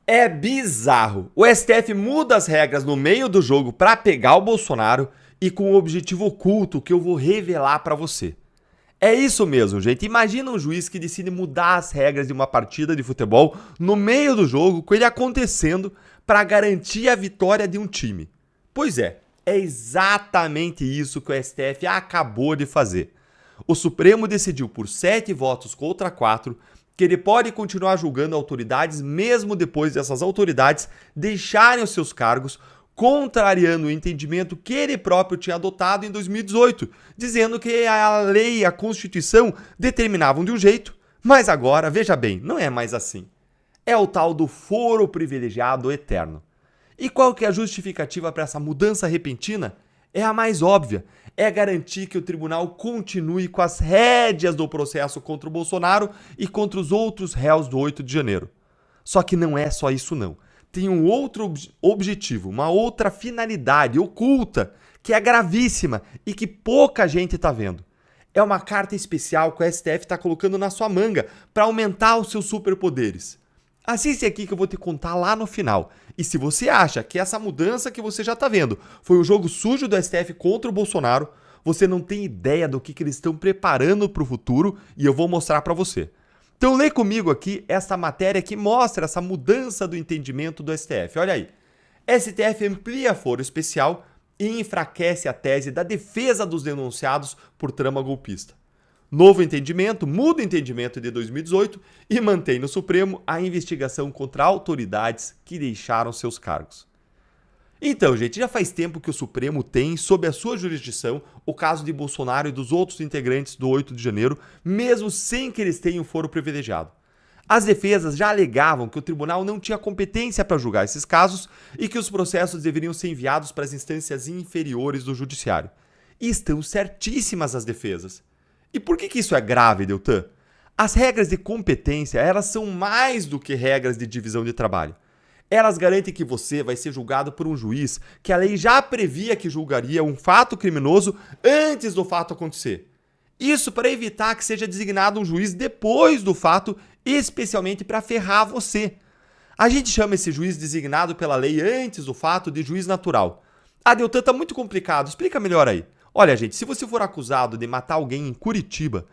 É bizarro. O STF muda as regras no meio do jogo para pegar o Bolsonaro e com um objetivo oculto que eu vou revelar para você. É isso mesmo, gente. Imagina um juiz que decide mudar as regras de uma partida de futebol no meio do jogo, com ele acontecendo, para garantir a vitória de um time. Pois é exatamente isso que o STF acabou de fazer. O Supremo decidiu por 7 votos contra 4 que ele pode continuar julgando autoridades mesmo depois dessas autoridades deixarem os seus cargos, contrariando o entendimento que ele próprio tinha adotado em 2018, dizendo que a lei e a Constituição determinavam de um jeito, mas agora, veja bem, não é mais assim. É o tal do foro privilegiado eterno. E qual que é a justificativa para essa mudança repentina? É a mais óbvia, é garantir que o tribunal continue com as rédeas do processo contra o Bolsonaro e contra os outros réus do 8 de janeiro. Só que não é só isso não. Tem um outro objetivo, uma outra finalidade oculta, que é gravíssima e que pouca gente está vendo. É uma carta especial que o STF está colocando na sua manga para aumentar os seus superpoderes. Assiste aqui que eu vou te contar lá no final. E se você acha que essa mudança que você já está vendo foi o jogo sujo do STF contra o Bolsonaro, você não tem ideia do que eles estão preparando para o futuro e eu vou mostrar para você. Então lê comigo aqui essa matéria que mostra essa mudança do entendimento do STF. Olha aí. STF amplia foro especial e enfraquece a tese da defesa dos denunciados por trama golpista. Novo entendimento, muda o entendimento de 2018 e mantém no Supremo a investigação contra autoridades que deixaram seus cargos. Então, gente, já faz tempo que o Supremo tem sob a sua jurisdição o caso de Bolsonaro e dos outros integrantes do 8 de janeiro, mesmo sem que eles tenham foro privilegiado. As defesas já alegavam que o tribunal não tinha competência para julgar esses casos e que os processos deveriam ser enviados para as instâncias inferiores do judiciário. E estão certíssimas as defesas. E por que isso é grave, Deltan? As regras de competência, elas são mais do que regras de divisão de trabalho. Elas garantem que você vai ser julgado por um juiz que a lei já previa que julgaria um fato criminoso antes do fato acontecer. Isso para evitar que seja designado um juiz depois do fato, especialmente para ferrar você. A gente chama esse juiz designado pela lei antes do fato de juiz natural. Ah, Deltan, tá muito complicado, explica melhor aí. Olha, gente, se você for acusado de matar alguém em Curitiba,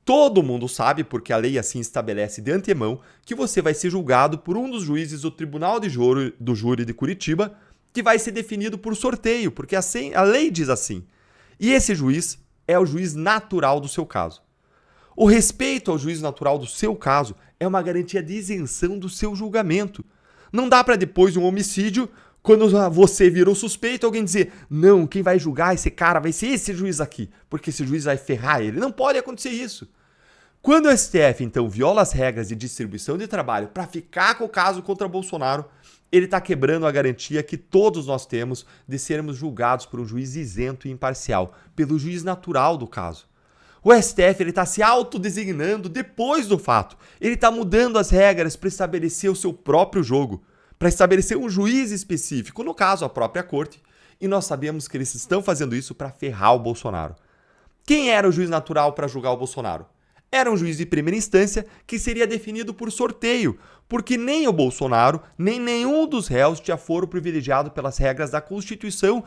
todo mundo sabe, porque a lei assim estabelece de antemão, que você vai ser julgado por um dos juízes do Tribunal do Júri de Curitiba, que vai ser definido por sorteio, porque assim, a lei diz assim. E esse juiz é o juiz natural do seu caso. O respeito ao juiz natural do seu caso é uma garantia de isenção do seu julgamento. Não dá para depois de um homicídio, quando você virou suspeito, alguém dizer, não, quem vai julgar esse cara vai ser esse juiz aqui, porque esse juiz vai ferrar ele. Não pode acontecer isso. Quando o STF, então, viola as regras de distribuição de trabalho para ficar com o caso contra Bolsonaro, ele está quebrando a garantia que todos nós temos de sermos julgados por um juiz isento e imparcial, pelo juiz natural do caso. O STF está se autodesignando depois do fato. Ele está mudando as regras para estabelecer o seu próprio jogo, para estabelecer um juiz específico, no caso a própria corte, e nós sabemos que eles estão fazendo isso para ferrar o Bolsonaro. Quem era o juiz natural para julgar o Bolsonaro? Era um juiz de primeira instância que seria definido por sorteio, porque nem o Bolsonaro, nem nenhum dos réus tinha foro privilegiado pelas regras da Constituição,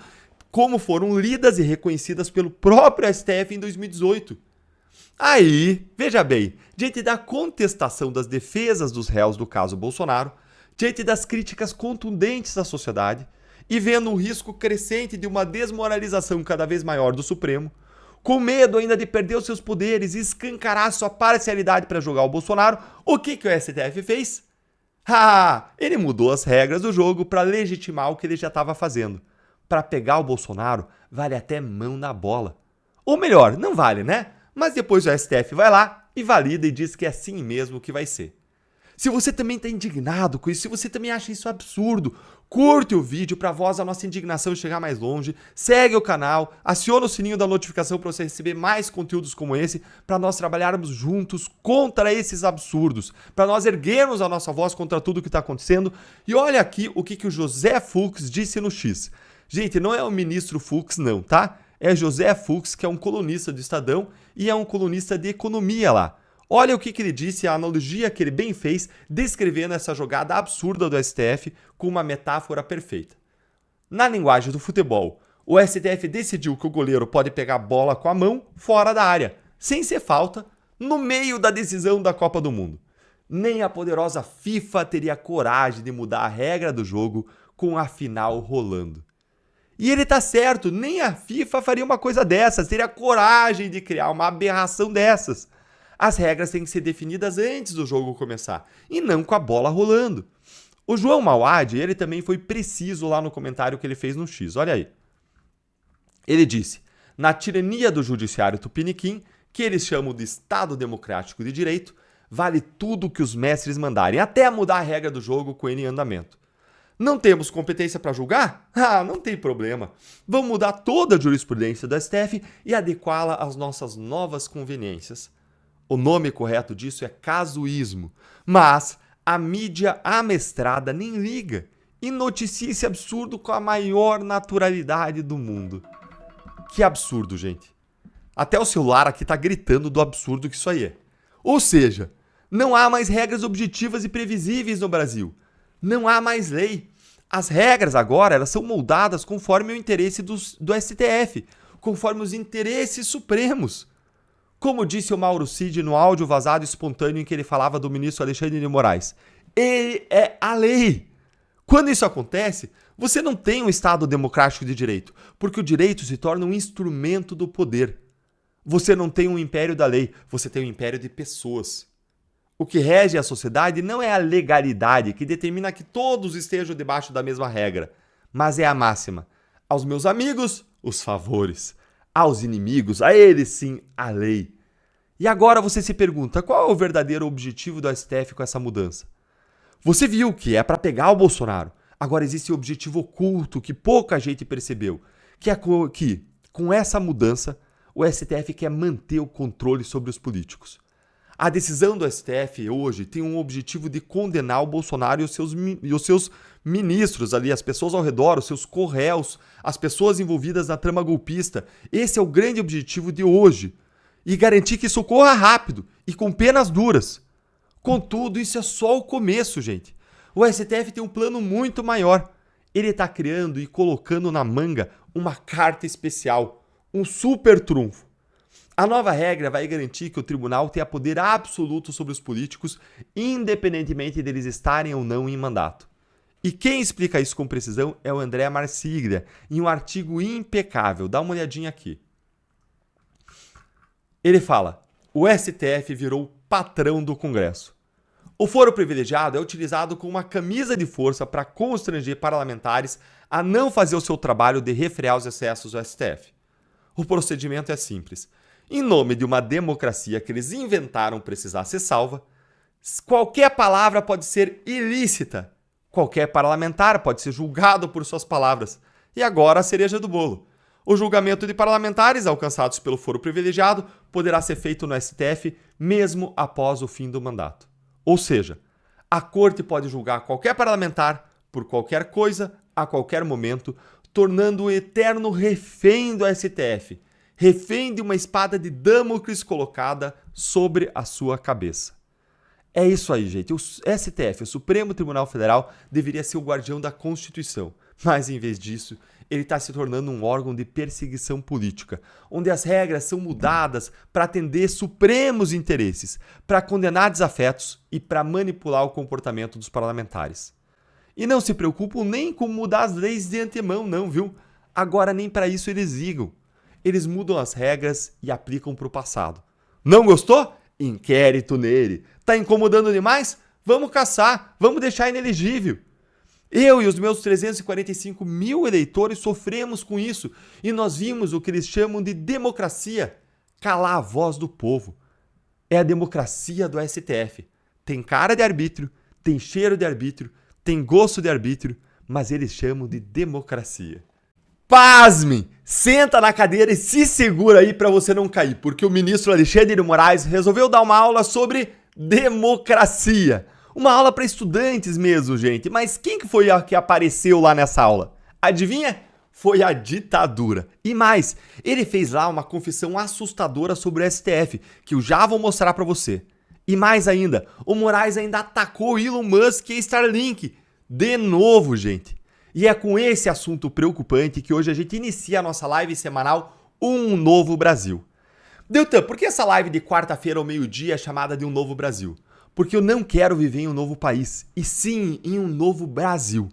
como foram lidas e reconhecidas pelo próprio STF em 2018. Aí, veja bem, diante da contestação das defesas dos réus do caso Bolsonaro, diante das críticas contundentes da sociedade e vendo um risco crescente de uma desmoralização cada vez maior do Supremo, com medo ainda de perder os seus poderes e escancarar sua parcialidade para julgar o Bolsonaro, o que o STF fez? Ele mudou as regras do jogo para legitimar o que ele já estava fazendo. Para pegar o Bolsonaro, vale até mão na bola. Ou melhor, não vale, né? Mas depois o STF vai lá e valida e diz que é assim mesmo que vai ser. Se você também está indignado com isso, se você também acha isso absurdo, curte o vídeo para a voz da nossa indignação chegar mais longe, segue o canal, aciona o sininho da notificação para você receber mais conteúdos como esse, para nós trabalharmos juntos contra esses absurdos, para nós erguermos a nossa voz contra tudo que está acontecendo. E olha aqui o que o José Fux disse no X. Gente, não é o ministro Fux não, tá? É José Fux, que é um colunista do Estadão e é um colunista de economia lá. Olha o que ele disse, a analogia que ele bem fez, descrevendo essa jogada absurda do STF com uma metáfora perfeita. Na linguagem do futebol, o STF decidiu que o goleiro pode pegar a bola com a mão fora da área, sem ser falta, no meio da decisão da Copa do Mundo. Nem a poderosa FIFA teria coragem de mudar a regra do jogo com a final rolando. E ele tá certo, nem a FIFA faria uma coisa dessas, teria coragem de criar uma aberração dessas. As regras têm que ser definidas antes do jogo começar, e não com a bola rolando. O João Mauad, ele também foi preciso lá no comentário que ele fez no X, olha aí. Ele disse, na tirania do judiciário tupiniquim, que eles chamam de Estado Democrático de Direito, vale tudo que os mestres mandarem, até mudar a regra do jogo com ele em andamento. Não temos competência para julgar? Ah, não tem problema. Vamos mudar toda a jurisprudência do STF e adequá-la às nossas novas conveniências. O nome correto disso é casuísmo, mas a mídia amestrada nem liga e noticia esse absurdo com a maior naturalidade do mundo. Que absurdo, gente. Até o celular aqui tá gritando do absurdo que isso aí é. Ou seja, não há mais regras objetivas e previsíveis no Brasil. Não há mais lei. As regras agora elas são moldadas conforme o interesse do STF, conforme os interesses supremos. Como disse o Mauro Cid no áudio vazado espontâneo em que ele falava do ministro Alexandre de Moraes, ele é a lei. Quando isso acontece, você não tem um Estado democrático de direito, porque o direito se torna um instrumento do poder. Você não tem um império da lei, você tem um império de pessoas. O que rege a sociedade não é a legalidade que determina que todos estejam debaixo da mesma regra, mas é a máxima. Aos meus amigos, os favores. Aos inimigos, a eles sim, a lei. E agora você se pergunta, qual é o verdadeiro objetivo do STF com essa mudança? Você viu que é para pegar o Bolsonaro. Agora existe um objetivo oculto que pouca gente percebeu, que é que, com essa mudança, o STF quer manter o controle sobre os políticos. A decisão do STF hoje tem um objetivo de condenar o Bolsonaro e os seus ministros ali, as pessoas ao redor, os seus corréus, as pessoas envolvidas na trama golpista. Esse é o grande objetivo de hoje. E garantir que isso ocorra rápido e com penas duras. Contudo, isso é só o começo, gente. O STF tem um plano muito maior. Ele está criando e colocando na manga uma carta especial, um super trunfo. A nova regra vai garantir que o tribunal tenha poder absoluto sobre os políticos, independentemente deles estarem ou não em mandato. E quem explica isso com precisão é o André Marsiglia, em um artigo impecável. Dá uma olhadinha aqui. Ele fala, o STF virou patrão do Congresso. O foro privilegiado é utilizado como uma camisa de força para constranger parlamentares a não fazer o seu trabalho de refrear os excessos do STF. O procedimento é simples. Em nome de uma democracia que eles inventaram precisar ser salva, qualquer palavra pode ser ilícita. Qualquer parlamentar pode ser julgado por suas palavras. E agora a cereja do bolo. O julgamento de parlamentares alcançados pelo foro privilegiado poderá ser feito no STF mesmo após o fim do mandato. Ou seja, a corte pode julgar qualquer parlamentar por qualquer coisa, a qualquer momento, tornando-o eterno refém do STF. Refém de uma espada de Damocles colocada sobre a sua cabeça. É isso aí, gente. O STF, o Supremo Tribunal Federal, deveria ser o guardião da Constituição. Mas, em vez disso, ele está se tornando um órgão de perseguição política, onde as regras são mudadas para atender supremos interesses, para condenar desafetos e para manipular o comportamento dos parlamentares. E não se preocupam nem com mudar as leis de antemão, não, viu? Agora nem para isso eles ligam. Eles mudam as regras e aplicam para o passado. Não gostou? Inquérito nele. Tá incomodando demais? Vamos caçar, vamos deixar inelegível. Eu e os meus 345 mil eleitores sofremos com isso e nós vimos o que eles chamam de democracia, calar a voz do povo. É a democracia do STF. Tem cara de arbítrio, tem cheiro de arbítrio, tem gosto de arbítrio, mas eles chamam de democracia. Pasmem! Senta na cadeira e se segura aí para você não cair, porque o ministro Alexandre de Moraes resolveu dar uma aula sobre democracia. Uma aula para estudantes mesmo, gente. Mas quem que foi a que apareceu lá nessa aula? Adivinha? Foi a ditadura. E mais, ele fez lá uma confissão assustadora sobre o STF, que eu já vou mostrar para você. E mais ainda, o Moraes ainda atacou Elon Musk e Starlink. De novo, gente. E é com esse assunto preocupante que hoje a gente inicia a nossa live semanal Um Novo Brasil. Deltan, por que essa live de quarta-feira ao meio-dia é chamada de Um Novo Brasil? Porque eu não quero viver em um novo país, e sim em um novo Brasil.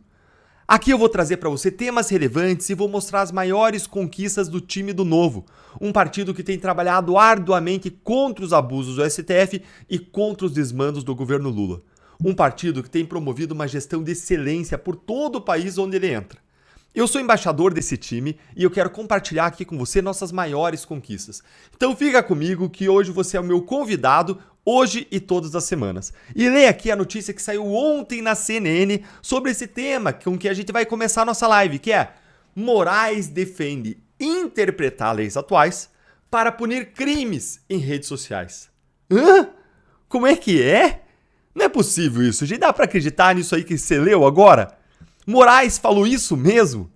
Aqui eu vou trazer para você temas relevantes e vou mostrar as maiores conquistas do time do Novo, um partido que tem trabalhado arduamente contra os abusos do STF e contra os desmandos do governo Lula. Um partido que tem promovido uma gestão de excelência por todo o país onde ele entra. Eu sou embaixador desse time e eu quero compartilhar aqui com você nossas maiores conquistas. Então fica comigo que hoje você é o meu convidado, hoje e todas as semanas. E leia aqui a notícia que saiu ontem na CNN sobre esse tema com que a gente vai começar a nossa live, que é: Moraes defende interpretar leis atuais para punir crimes em redes sociais. Hã? Como é que é? Não é possível isso, gente. Dá pra acreditar nisso aí que você leu agora? Moraes falou isso mesmo?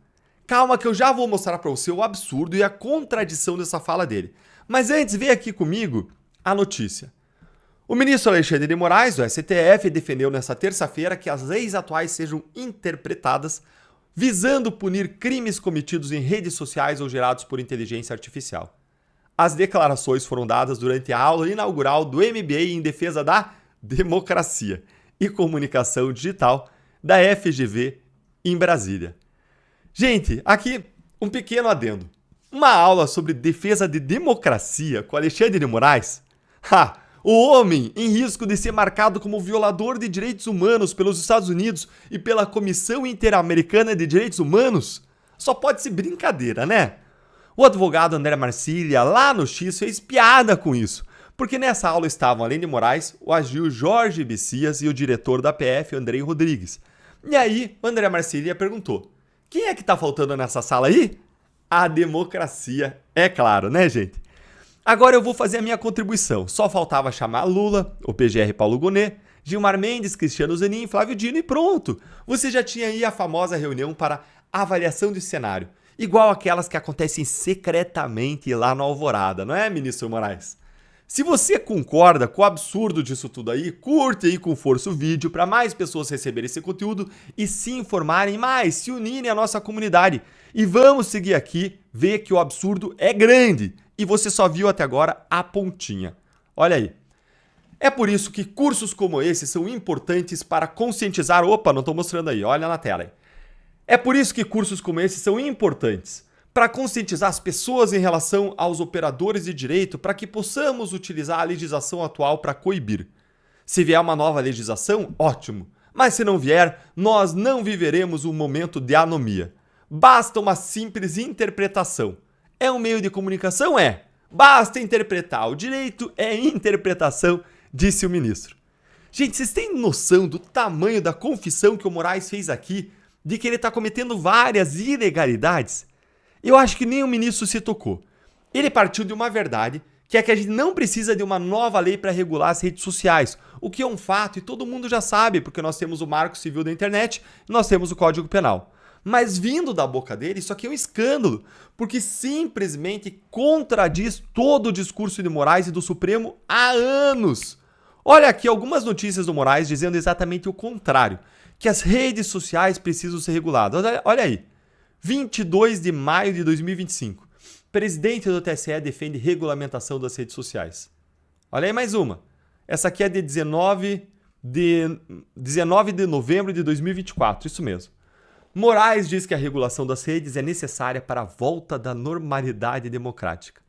Calma que eu já vou mostrar pra você o absurdo e a contradição dessa fala dele. Mas antes, vem aqui comigo a notícia. O ministro Alexandre de Moraes, do STF, defendeu nesta terça-feira que as leis atuais sejam interpretadas visando punir crimes cometidos em redes sociais ou gerados por inteligência artificial. As declarações foram dadas durante a aula inaugural do MBA em Defesa da Democracia e Comunicação Digital da FGV em Brasília. Gente, aqui um pequeno adendo. Uma aula sobre defesa de democracia com Alexandre de Moraes? O homem em risco de ser marcado como violador de direitos humanos pelos Estados Unidos e pela Comissão Interamericana de Direitos Humanos? Só pode ser brincadeira, né? O advogado André Marcília, lá no X, fez piada com isso, porque nessa aula estavam, além de Moraes, o agil Jorge Bessias e o diretor da PF, Andrei Rodrigues. E aí, o André Marcília perguntou: quem é que tá faltando nessa sala aí? A democracia, é claro, né, gente? Agora eu vou fazer a minha contribuição. Só faltava chamar Lula, o PGR Paulo Gonet, Gilmar Mendes, Cristiano Zanin, Flávio Dino e pronto. Você já tinha aí a famosa reunião para avaliação de cenário, igual aquelas que acontecem secretamente lá na Alvorada, não é, ministro Moraes? Se você concorda com o absurdo disso tudo aí, curte aí com força o vídeo para mais pessoas receberem esse conteúdo e se informarem mais, se unirem à nossa comunidade. E vamos seguir aqui, ver que o absurdo é grande e você só viu até agora a pontinha. Olha aí. É por isso que cursos como esse são importantes para conscientizar... Opa, não estou mostrando aí, olha na tela aí. É por isso que cursos como esse são importantes para conscientizar as pessoas em relação aos operadores de direito para que possamos utilizar a legislação atual para coibir. Se vier uma nova legislação, ótimo. Mas se não vier, nós não viveremos um momento de anomia. Basta uma simples interpretação. É um meio de comunicação? É. Basta interpretar. O direito é interpretação, disse o ministro. Gente, vocês têm noção do tamanho da confissão que o Moraes fez aqui, de que ele está cometendo várias ilegalidades? Eu acho que nem o ministro se tocou. Ele partiu de uma verdade, que é que a gente não precisa de uma nova lei para regular as redes sociais, o que é um fato e todo mundo já sabe, porque nós temos o Marco Civil da Internet e nós temos o Código Penal. Mas vindo da boca dele, isso aqui é um escândalo, porque simplesmente contradiz todo o discurso de Moraes e do Supremo há anos. Olha aqui algumas notícias do Moraes dizendo exatamente o contrário, que as redes sociais precisam ser reguladas. Olha aí, 22 de maio de 2025. Presidente do TSE defende regulamentação das redes sociais. Olha aí mais uma. Essa aqui é de 19 de novembro de 2024, isso mesmo. Moraes diz que a regulação das redes é necessária para a volta da normalidade democrática.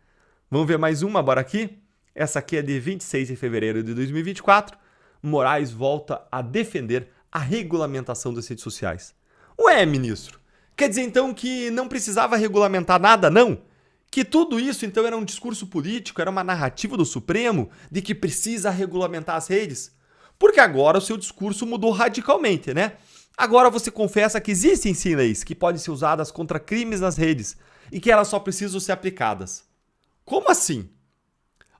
Vamos ver mais uma agora aqui? Essa aqui é de 26 de fevereiro de 2024. Moraes volta a defender a regulamentação das redes sociais. Ué, ministro, quer dizer então que não precisava regulamentar nada, não? Que tudo isso então era um discurso político, era uma narrativa do Supremo de que precisa regulamentar as redes? Porque agora o seu discurso mudou radicalmente, né? Agora você confessa que existem sim leis que podem ser usadas contra crimes nas redes e que elas só precisam ser aplicadas. Como assim?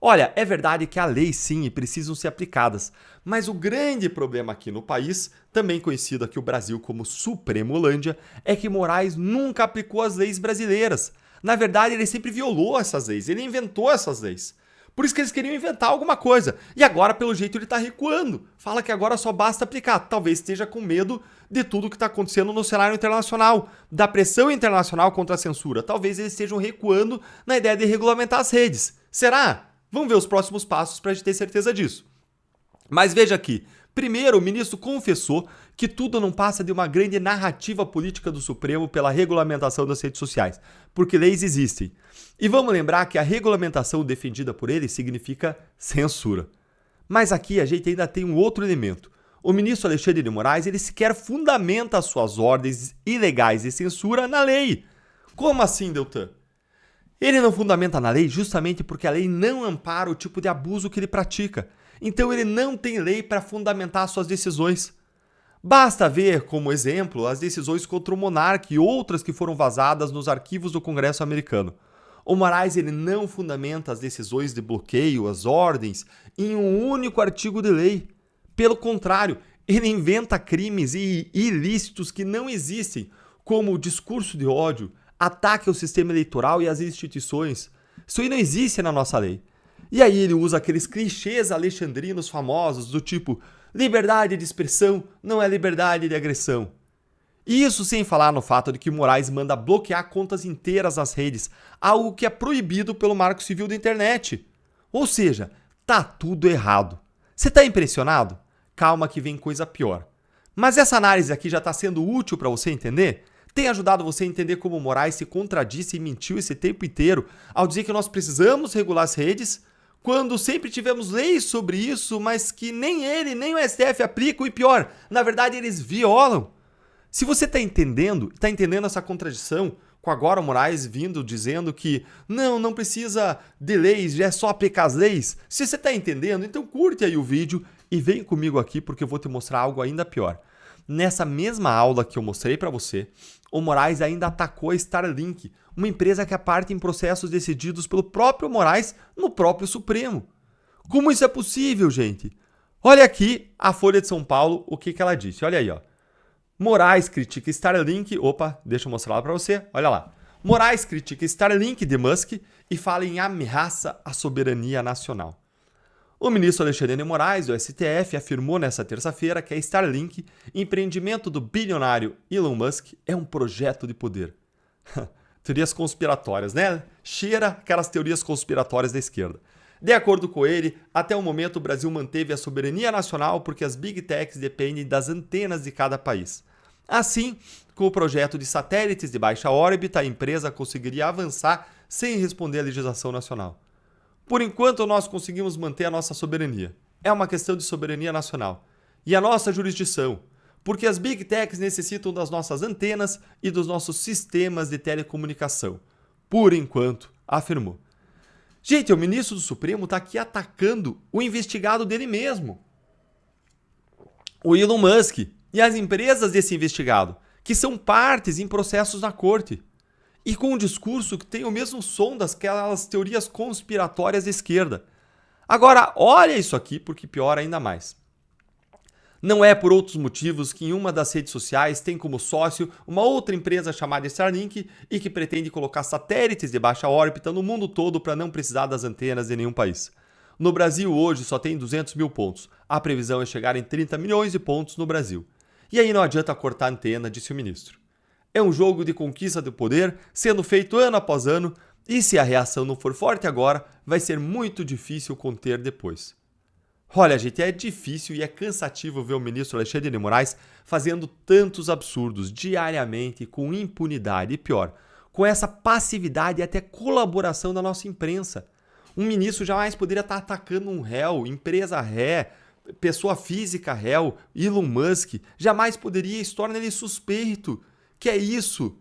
Olha, é verdade que há leis sim e precisam ser aplicadas, mas o grande problema aqui no país, também conhecido aqui o Brasil como Supremolândia, é que Moraes nunca aplicou as leis brasileiras. Na verdade, ele sempre violou essas leis, ele inventou essas leis. Por isso que eles queriam inventar alguma coisa. E agora, pelo jeito, ele está recuando. Fala que agora só basta aplicar. Talvez esteja com medo de tudo que está acontecendo no cenário internacional, da pressão internacional contra a censura. Talvez eles estejam recuando na ideia de regulamentar as redes. Será? Vamos ver os próximos passos para a gente ter certeza disso. Mas veja aqui. Primeiro, o ministro confessou que tudo não passa de uma grande narrativa política do Supremo pela regulamentação das redes sociais, porque leis existem. E vamos lembrar que a regulamentação defendida por ele significa censura. Mas aqui a gente ainda tem um outro elemento. O ministro Alexandre de Moraes, ele sequer fundamenta as suas ordens ilegais de censura na lei. Como assim, Deltan? Ele não fundamenta na lei justamente porque a lei não ampara o tipo de abuso que ele pratica. Então ele não tem lei para fundamentar suas decisões. Basta ver, como exemplo, as decisões contra o monarca e outras que foram vazadas nos arquivos do Congresso americano. O Moraes ele não fundamenta as decisões de bloqueio, as ordens, em um único artigo de lei. Pelo contrário, ele inventa crimes e ilícitos que não existem, como o discurso de ódio, ataque ao sistema eleitoral e às instituições. Isso aí não existe na nossa lei. E aí ele usa aqueles clichês alexandrinos famosos do tipo liberdade de expressão não é liberdade de agressão. E isso sem falar no fato de que o Moraes manda bloquear contas inteiras nas redes, algo que é proibido pelo Marco Civil da Internet. Ou seja, tá tudo errado. Você tá impressionado? Calma que vem coisa pior. Mas essa análise aqui já está sendo útil para você entender? Tem ajudado você a entender como o Moraes se contradisse e mentiu esse tempo inteiro ao dizer que nós precisamos regular as redes, quando sempre tivemos leis sobre isso, mas que nem ele, nem o STF aplicam e pior, na verdade eles violam. Se você está entendendo essa contradição, com agora o Moraes vindo dizendo que não precisa de leis, já é só aplicar as leis. Se você está entendendo, então curte aí o vídeo e vem comigo aqui porque eu vou te mostrar algo ainda pior. Nessa mesma aula que eu mostrei para você, o Moraes ainda atacou a Starlink, uma empresa que é parte em processos decididos pelo próprio Moraes no próprio Supremo. Como isso é possível, gente? Olha aqui a Folha de São Paulo, o que ela disse. Olha aí, ó. Moraes critica Starlink. Opa, deixa eu mostrar lá para você. Olha lá. Moraes critica Starlink de Musk e fala em ameaça à soberania nacional. O ministro Alexandre de Moraes, do STF, afirmou nesta terça-feira que a Starlink, empreendimento do bilionário Elon Musk, é um projeto de poder. Teorias conspiratórias, né? Cheira aquelas teorias conspiratórias da esquerda. De acordo com ele, até o momento o Brasil manteve a soberania nacional porque as Big Techs dependem das antenas de cada país. Assim, com o projeto de satélites de baixa órbita, a empresa conseguiria avançar sem responder à legislação nacional. Por enquanto, nós conseguimos manter a nossa soberania. É uma questão de soberania nacional. E a nossa jurisdição, porque as Big Techs necessitam das nossas antenas e dos nossos sistemas de telecomunicação. Por enquanto, afirmou. Gente, o ministro do Supremo está aqui atacando o investigado dele mesmo, o Elon Musk, e as empresas desse investigado, que são partes em processos na corte. E com um discurso que tem o mesmo som daquelas teorias conspiratórias da esquerda. Agora, olha isso aqui, porque piora ainda mais. Não é por outros motivos que em uma das redes sociais tem como sócio uma outra empresa chamada Starlink e que pretende colocar satélites de baixa órbita no mundo todo para não precisar das antenas de nenhum país. No Brasil hoje só tem 200 mil pontos. A previsão é chegar em 30 milhões de pontos no Brasil. E aí não adianta cortar a antena, disse o ministro. É um jogo de conquista do poder, sendo feito ano após ano, e se a reação não for forte agora, vai ser muito difícil conter depois. Olha, gente, é difícil e é cansativo ver o ministro Alexandre de Moraes fazendo tantos absurdos diariamente com impunidade e pior, com essa passividade e até colaboração da nossa imprensa. Um ministro jamais poderia estar atacando um réu, empresa ré, pessoa física réu, Elon Musk, jamais poderia, isso torna ele suspeito. Que é isso?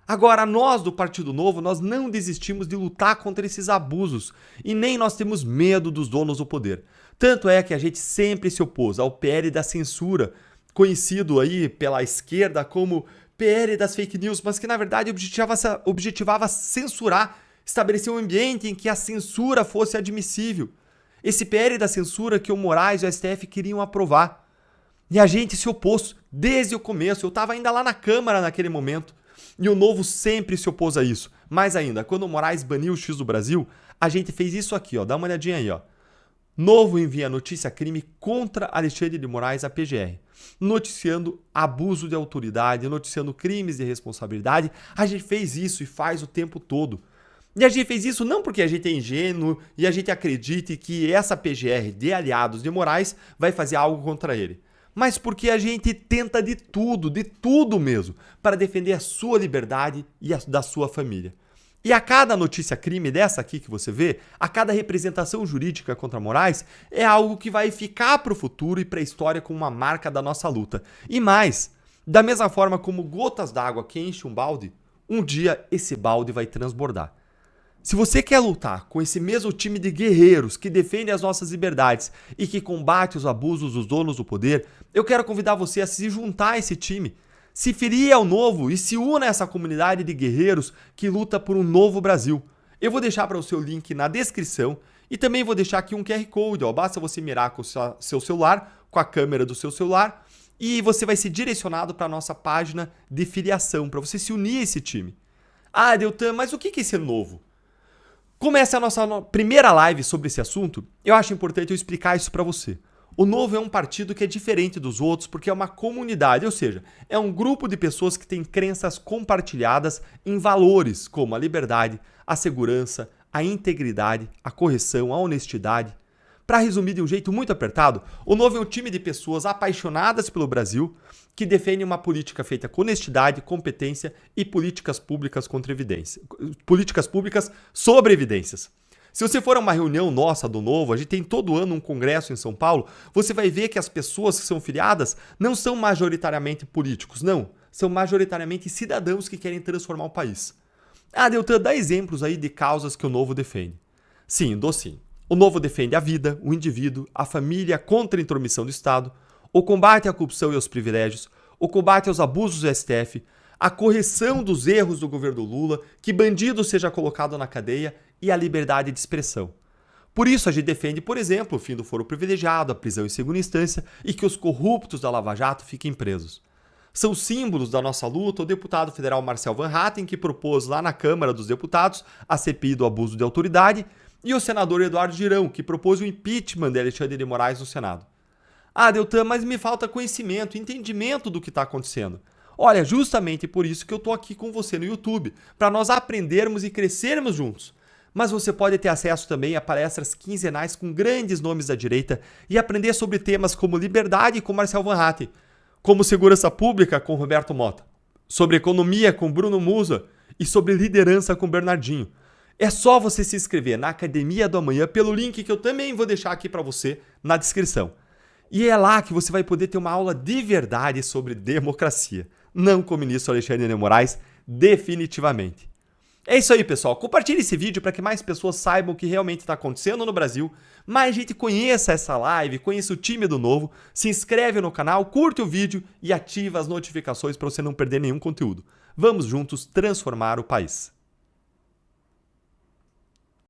Agora, nós do Partido Novo, nós não desistimos de lutar contra esses abusos e nem nós temos medo dos donos do poder. Tanto é que a gente sempre se opôs ao PL da censura, conhecido aí pela esquerda como PL das fake news, mas que na verdade objetivava censurar, estabelecer um ambiente em que a censura fosse admissível. Esse PL da censura que o Moraes e o STF queriam aprovar. E a gente se opôs desde o começo, eu estava ainda lá na Câmara naquele momento. E o Novo sempre se opôs a isso. Mais ainda, quando o Moraes baniu o X do Brasil, a gente fez isso aqui, ó. Dá uma olhadinha aí, ó. Novo envia notícia-crime contra Alexandre de Moraes à PGR, noticiando abuso de autoridade, noticiando crimes de responsabilidade. A gente fez isso e faz o tempo todo. E a gente fez isso não porque a gente é ingênuo e a gente acredite que essa PGR de aliados de Moraes vai fazer algo contra ele, mas porque a gente tenta de tudo mesmo, para defender a sua liberdade e a da sua família. E a cada notícia crime dessa aqui que você vê, a cada representação jurídica contra Moraes, é algo que vai ficar para o futuro e para a história como uma marca da nossa luta. E mais, da mesma forma como gotas d'água que enchem um balde, um dia esse balde vai transbordar. Se você quer lutar com esse mesmo time de guerreiros que defende as nossas liberdades e que combate os abusos dos donos do poder, eu quero convidar você a se juntar a esse time. Se filie ao Novo e se una a essa comunidade de guerreiros que luta por um novo Brasil. Eu vou deixar para o seu link na descrição e também vou deixar aqui um QR Code. Ó. Basta você mirar com o seu celular, com a câmera do seu celular, e você vai ser direcionado para a nossa página de filiação, para você se unir a esse time. Ah, Deltan, mas o que é esse Novo? Como essa é a nossa primeira live sobre esse assunto, eu acho importante eu explicar isso para você. O Novo é um partido que é diferente dos outros porque é uma comunidade, ou seja, é um grupo de pessoas que têm crenças compartilhadas em valores como a liberdade, a segurança, a integridade, a correção, a honestidade. Para resumir de um jeito muito apertado, o Novo é um time de pessoas apaixonadas pelo Brasil que defendem uma política feita com honestidade, competência e políticas públicas contra evidência. Políticas públicas sobre evidências. Se você for a uma reunião nossa do Novo, a gente tem todo ano um congresso em São Paulo, você vai ver que as pessoas que são filiadas não são majoritariamente políticos, não. São majoritariamente cidadãos que querem transformar o país. Ah, Deltan, dá exemplos aí de causas que o Novo defende. Sim, dou sim. O Novo defende a vida, o indivíduo, a família contra a intromissão do Estado, o combate à corrupção e aos privilégios, o combate aos abusos do STF, a correção dos erros do governo Lula, que bandido seja colocado na cadeia e a liberdade de expressão. Por isso a gente defende, por exemplo, o fim do foro privilegiado, a prisão em segunda instância e que os corruptos da Lava Jato fiquem presos. São símbolos da nossa luta o deputado federal Marcel Van Hatten, que propôs lá na Câmara dos Deputados a CPI do abuso de autoridade, e o senador Eduardo Girão, que propôs o impeachment de Alexandre de Moraes no Senado. Ah, Deltan, mas me falta conhecimento, entendimento do que está acontecendo. Olha, justamente por isso que eu estou aqui com você no YouTube, para nós aprendermos e crescermos juntos. Mas você pode ter acesso também a palestras quinzenais com grandes nomes da direita e aprender sobre temas como liberdade com Marcel Van Hatten, como segurança pública com Roberto Mota, sobre economia com Bruno Musa e sobre liderança com Bernardinho. É só você se inscrever na Academia do Amanhã pelo link que eu também vou deixar aqui para você na descrição. E é lá que você vai poder ter uma aula de verdade sobre democracia. Não com o ministro Alexandre de Moraes, definitivamente. É isso aí, pessoal. Compartilhe esse vídeo para que mais pessoas saibam o que realmente está acontecendo no Brasil, mais gente conheça essa live, conheça o time do Novo, se inscreve no canal, curte o vídeo e ativa as notificações para você não perder nenhum conteúdo. Vamos juntos transformar o país.